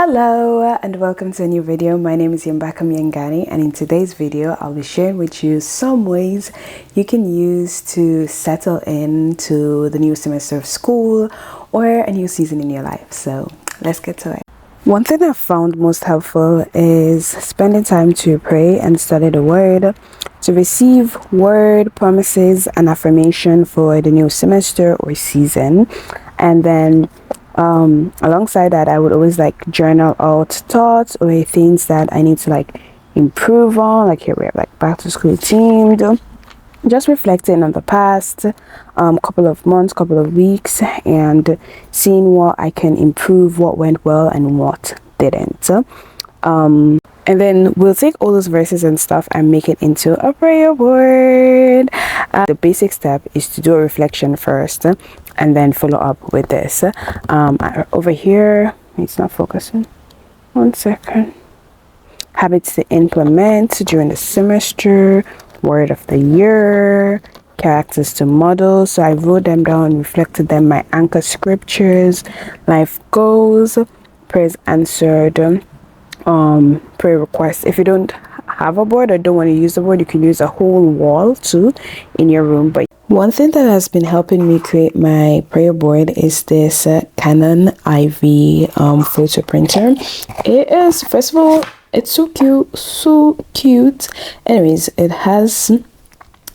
Hello and welcome to a new video. My name is Yambaka Myangani, and in today's video I'll be sharing with you some ways you can use to settle into the new semester of school or a new season in your life. So let's get to it. One thing I've found most helpful is spending time to pray and study the word, to receive word promises and affirmation for the new semester or season. And then alongside that, I would always journal out thoughts or things that I need to improve on. Like here we have back to school themed, just reflecting on the past couple of months, couple of weeks, and seeing what I can improve, what went well and what didn't. And then we'll take all those verses and stuff and make it into a prayer board. The basic step is to do a reflection first and then follow up with this. Over here, it's not focusing. 1 second. Habits to implement during the semester, word of the year, characters to model. So I wrote them down, reflected them, my anchor scriptures, life goals, prayers answered, prayer requests. If you don't have a board or don't want to use the board, you can use a whole wall too in your room. But one thing that has been helping me create my prayer board is this Canon IV photo printer. It is, first of all, it's so cute. Anyways, it has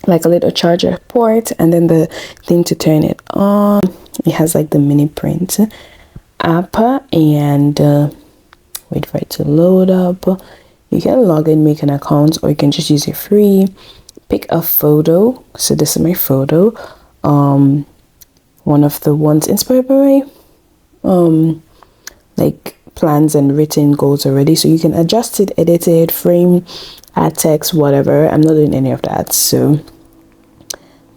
a little charger port and then the thing to turn it on. It has the mini print app and wait for it to load up. You can log in, make an account, or you can just use it free. Pick a photo. So this is my photo. One of the ones inspired by plans and written goals already. So you can adjust it, edit it, frame, add text, whatever. I'm not doing any of that. So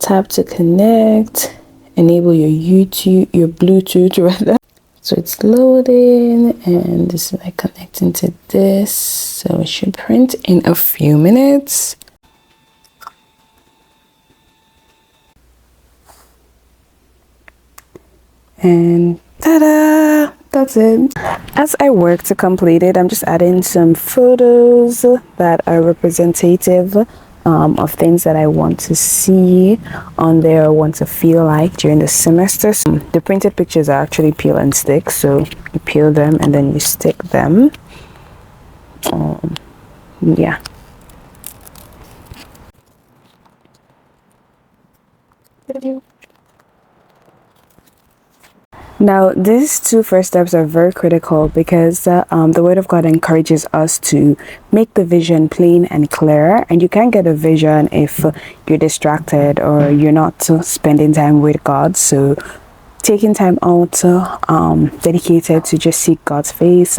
tap to connect. Enable your Bluetooth rather. So it's loading and this is connecting to this. So it should print in a few minutes. And ta-da! That's it. As I work to complete it, I'm just adding some photos that are representative of things that I want to see on there or want to feel like during the semester. So the printed pictures are actually peel and stick, so you peel them and then you stick them. Yeah. Now, these two first steps are very critical because the Word of God encourages us to make the vision plain and clear. And you can't get a vision if you're distracted or you're not spending time with God. So taking time out dedicated to just seek God's face.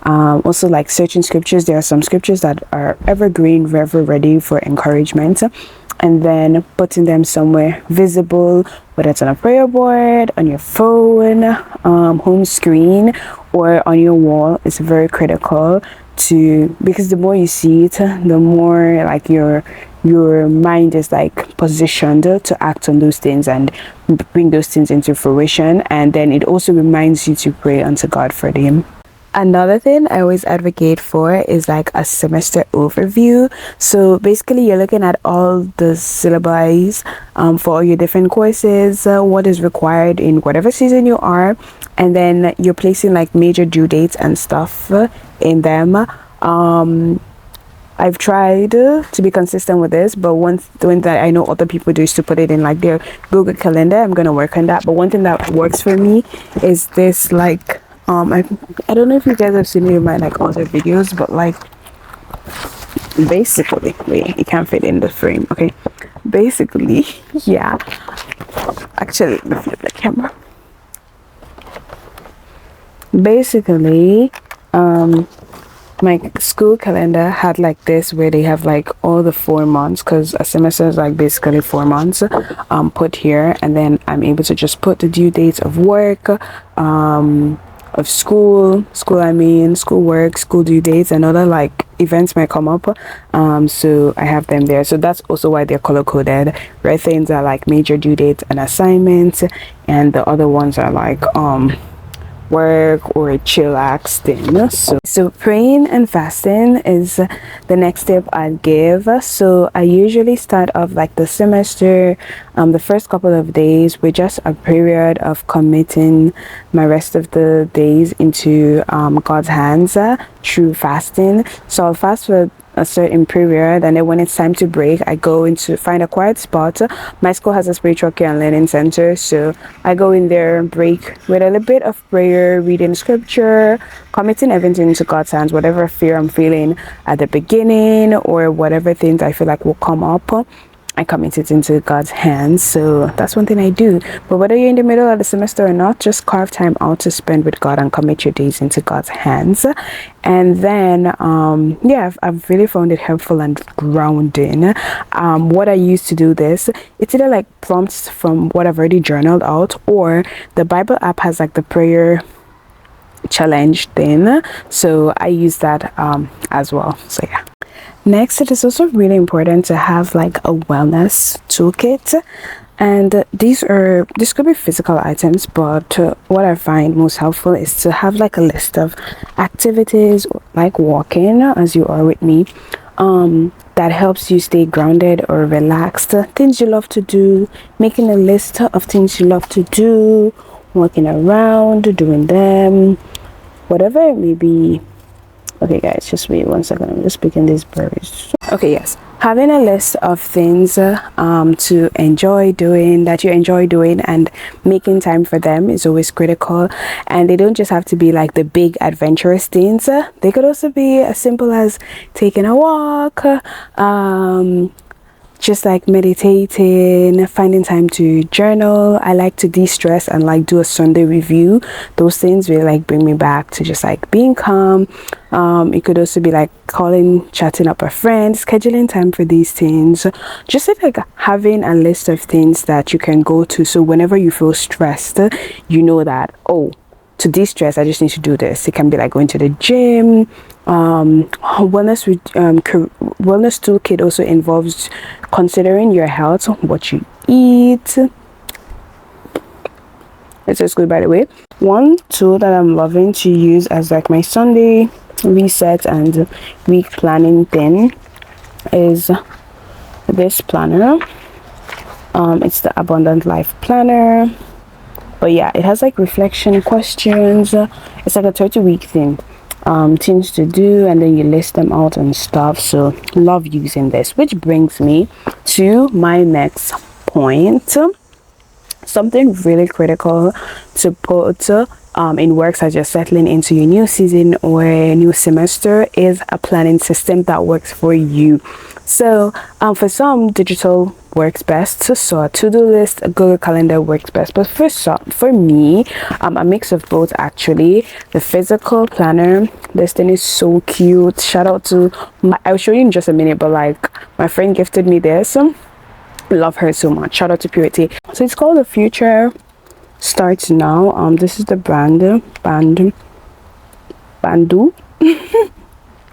Also searching scriptures. There are some scriptures that are evergreen, ever ready for encouragement. And then putting them somewhere visible, whether it's on a prayer board, on your phone, home screen, or on your wall. It's very critical because the more you see it, the more your mind is positioned to act on those things and bring those things into fruition. And then it also reminds you to pray unto God for them. Another thing I always advocate for is a semester overview. So basically you're looking at all the syllabi for all your different courses, what is required in whatever season you are, and then you're placing major due dates and stuff in them. I've tried to be consistent with this, but one thing that I know other people do is to put it in their Google Calendar. I'm gonna work on that. But one thing that works for me is this I don't know if you guys have seen me in my other videos, but basically, wait, it can't fit in the frame. Okay, basically, yeah. Actually, let me flip the camera. Basically, my school calendar had this where they have all the 4 months, because a semester is basically 4 months put here, and then I'm able to just put the due dates of work, of school work, school due dates, and other events might come up. So I have them there. So that's also why they're color coded. Red things are major due dates and assignments, and the other ones are work or chillax thing. So praying and fasting is the next step I give. So I usually start off like the semester, the first couple of days with just a period of committing my rest of the days into God's hands through fasting. So I'll fast for a certain period, and then when it's time to break, I go into find a quiet spot. My school has a spiritual care and learning center, so I go in there, break with a little bit of prayer, reading scripture, committing everything to God's hands. Whatever fear I'm feeling at the beginning or whatever things I feel like will come up, I commit it into God's hands. So that's one thing I do. But whether you're in the middle of the semester or not, just carve time out to spend with God and commit your days into God's hands. And then yeah, I've really found it helpful and grounding. What I use to do this, it's either like prompts from what I've already journaled out, or the Bible app has like the prayer challenge thing, so I use that as well. So yeah. Next, it is also really important to have like a wellness toolkit, and these could be physical items, but what I find most helpful is to have like a list of activities like walking, as you are with me, that helps you stay grounded or relaxed, things you love to do, making a list of things you love to do, walking around, doing them, whatever it may be. Okay guys, just wait 1 second, I'm just picking these berries. Okay, yes, having a list of things to enjoy doing, that you enjoy doing, and making time for them is always critical. And they don't just have to be like the big adventurous things, they could also be as simple as taking a walk, just like meditating, finding time to journal. I like to de-stress and like do a Sunday review. Those things really like bring me back to just like being calm. It could also be like chatting up a friend, scheduling time for these things, just like having a list of things that you can go to, so whenever you feel stressed, you know that, oh, to de-stress I just need to do this. It can be like going to the gym. Wellness toolkit also involves considering your health, what you eat. It's just good, by the way. One tool that I'm loving to use as like my Sunday reset and week planning thing is this planner. It's the Abundant Life Planner, but yeah, it has like reflection questions. It's like a 30-week thing, things to do, and then you list them out and stuff. So love using this, which brings me to my next point. Something really critical to put in works as you're settling into your new season or a new semester is a planning system that works for you. So for some, digital works best, so a to-do list, a Google Calendar works best, but for me, a mix of both actually. The physical planner, this thing is so cute. Shout out to I'll show you in just a minute, but like my friend gifted me this. Love her so much. Shout out to Purity. So it's called The Future Starts Now. This is the brand Bandu.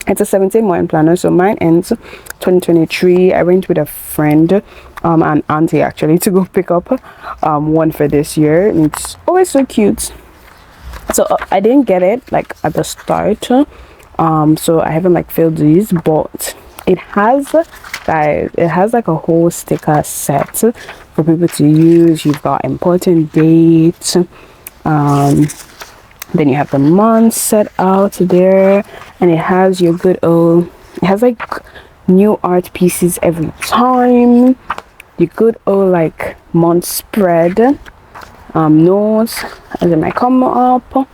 It's a 17-month planner, so mine ends 2023. I went with a friend, an auntie actually, to go pick up one for this year. And it's always so cute. So I didn't get it like at the start, so I haven't like filled these, but it has, guys, it has like a whole sticker set for people to use. You've got important dates, then you have the months set out there, and it has your good old, it has like new art pieces every time, your good old like month spread, notes as it might come up,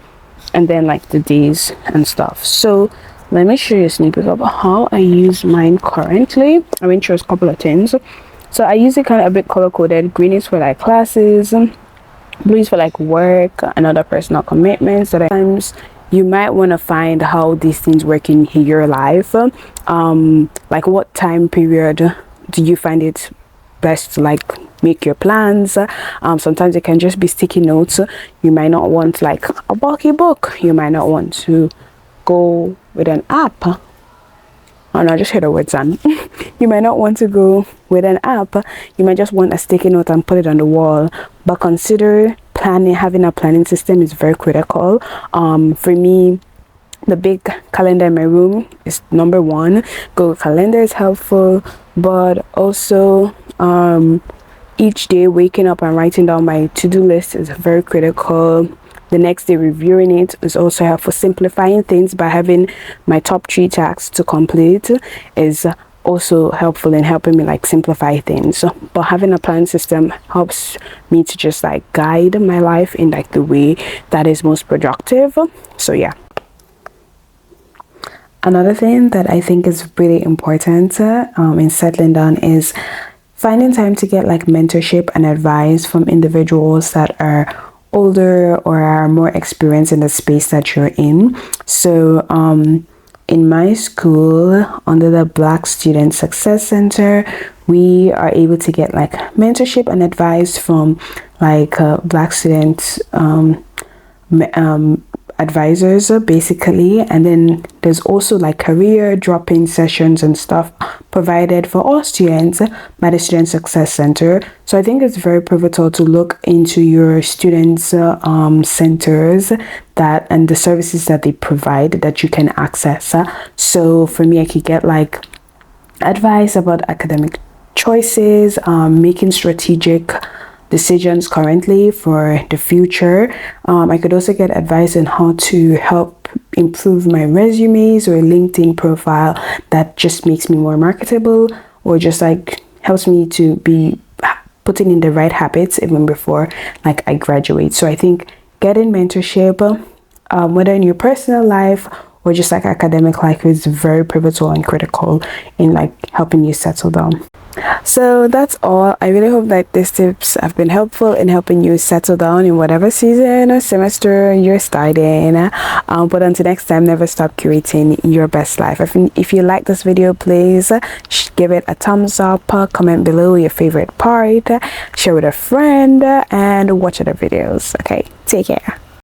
and then like the days and stuff. So let me show you a snippet of how I use mine currently. I went through a couple of things. So I use it kind of a bit color coded. Green is for like classes, blue is for like work and other personal commitments. So sometimes you might want to find how these things work in your life. Like what time period do you find it best to like make your plans? Sometimes it can just be sticky notes. You might not want like a bulky book. You might not want to go with an app. Oh no, I just heard the word son. You might not want to go with an app, you might just want a sticky note and put it on the wall, but consider planning. Having a planning system is very critical. For me, the big calendar in my room is number one. Google Calendar is helpful, but also each day waking up and writing down my to-do list is very critical. The next day reviewing it is also helpful. Simplifying things by having my top 3 tasks to complete is also helpful in helping me like simplify things. But having a plan system helps me to just like guide my life in like the way that is most productive. So yeah. Another thing that I think is really important in settling down is finding time to get like mentorship and advice from individuals that are older or are more experienced in the space that you're in. So in my school, under the Black Student Success Center, we are able to get like mentorship and advice from like Black students advisors basically, and then there's also like career drop-in sessions and stuff provided for all students by the Student Success Center. So I think it's very pivotal to look into your students centers that and the services that they provide that you can access. So for me, I could get like advice about academic choices, making strategic decisions currently for the future. I could also get advice on how to help improve my resumes or LinkedIn profile that just makes me more marketable, or just like helps me to be putting in the right habits even before like I graduate. So I think getting mentorship, whether in your personal life or just like academic life, is very pivotal and critical in like helping you settle down. So that's all. I really hope that these tips have been helpful in helping you settle down in whatever season or semester you're studying. But until next time, never stop curating your best life. If you like this video, please give it a thumbs up, comment below your favorite part, share with a friend, and watch other videos. Okay, take care.